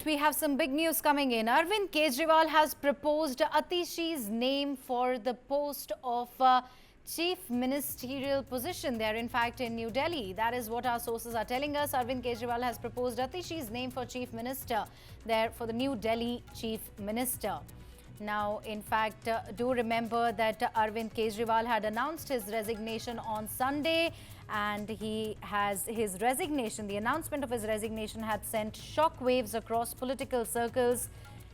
we have some big news coming in. Arvind Kejriwal has proposed Atishi's name for the post of chief ministerial position there, in fact, in New Delhi. That is what our sources are telling us. Arvind Kejriwal has proposed Atishi's name for chief minister there for the New Delhi chief minister. Now, in fact, do remember that Arvind Kejriwal had announced his resignation on Sunday, and the announcement of his resignation had sent shockwaves across political circles.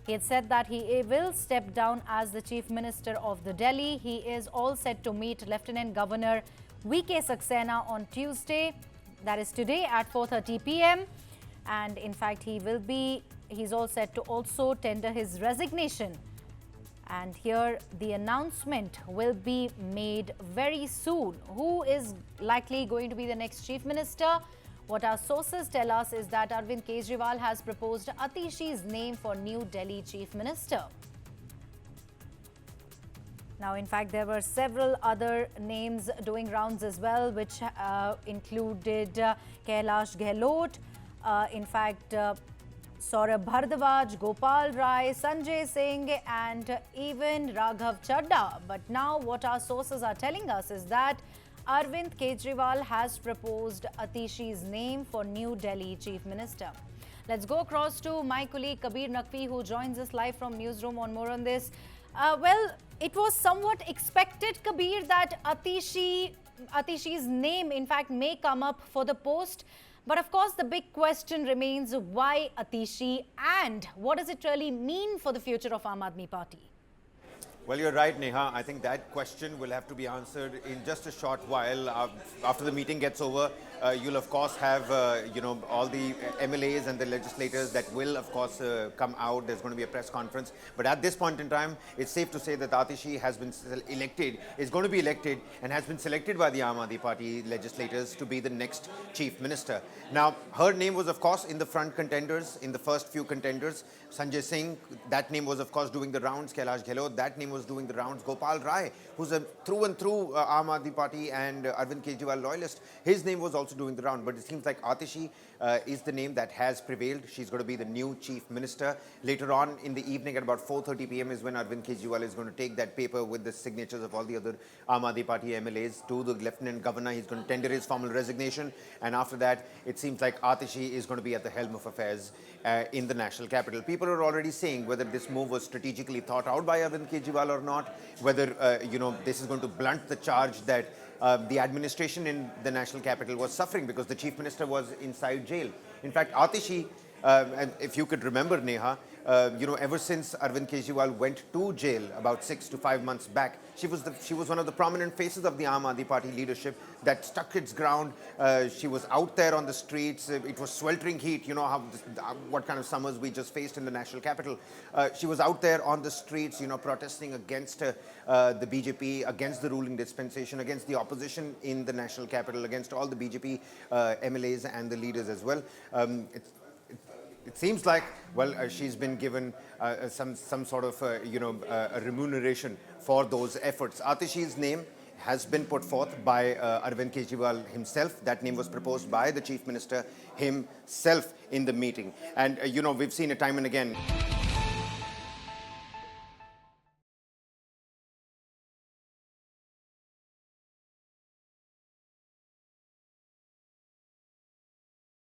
He had said that he will step down as the chief minister of the Delhi. He is all set to meet Lieutenant Governor V.K. Saxena on Tuesday, that is today at 4:30 p.m. And in fact, he's all set to also tender his resignation. And here the announcement will be made very soon. Who is likely going to be the next chief minister? What our sources tell us is that Arvind Kejriwal has proposed Atishi's name for New Delhi chief minister. Now, in fact, there were several other names doing rounds as well, which included Kailash Gehlot, Saurabh Bhardwaj, Gopal Rai, Sanjay Singh, and even Raghav Chadha. But now what our sources are telling us is that Arvind Kejriwal has proposed Atishi's name for New Delhi chief minister. Let's go across to my colleague Kabir Naqvi, who joins us live from Newsroom on more on this. Well, it was somewhat expected, Kabir, that Atishi's name, in fact, may come up for the post. But of course, the big question remains, why Atishi, and what does it really mean for the future of Aam Aadmi Party? Well, you're right, Neha. I think that question will have to be answered in just a short while. After the meeting gets over, you'll of course have, all the MLAs and the legislators that will of course come out. There's going to be a press conference. But at this point in time, it's safe to say that Atishi has been elected, is going to be elected, and has been selected by the Aam Aadmi Party legislators to be the next chief minister. Now, her name was of course in the front contenders, in the first few contenders. Sanjay Singh, that name was of course doing the rounds. Kailash Gehlot, that name was doing the rounds. Gopal Rai, who's a through and through Aam Aadmi Party and Arvind Kejriwal loyalist, his name was also doing the round. But it seems like Atishi is the name that has prevailed. She's going to be the new chief minister. Later on in the evening at about 4:30 p.m. is when Arvind Kejriwal is going to take that paper with the signatures of all the other Aam Aadmi Party MLAs to the Lieutenant Governor. He's going to tender his formal resignation. And after that, it seems like Atishi is going to be at the helm of affairs in the national capital. People are already saying whether this move was strategically thought out by Arvind Kejriwal or not, whether, this is going to blunt the charge that the administration in the national capital was suffering because the chief minister was inside jail. In fact, Atishi, and if you could remember, Neha, ever since Arvind Kejriwal went to jail about 6 to 5 months back, she was one of the prominent faces of the Aam Aadmi Party leadership that stuck its ground. She was out there on the streets. It was sweltering heat. You know what kind of summers we just faced in the national capital. She was out there on the streets, protesting against the BJP, against the ruling dispensation, against the opposition in the national capital, against all the BJP MLAs and the leaders as well. It seems like, she's been given some sort of, a remuneration for those efforts. Atishi's name has been put forth by Arvind Kejriwal himself. That name was proposed by the chief minister himself in the meeting. And, we've seen it time and again.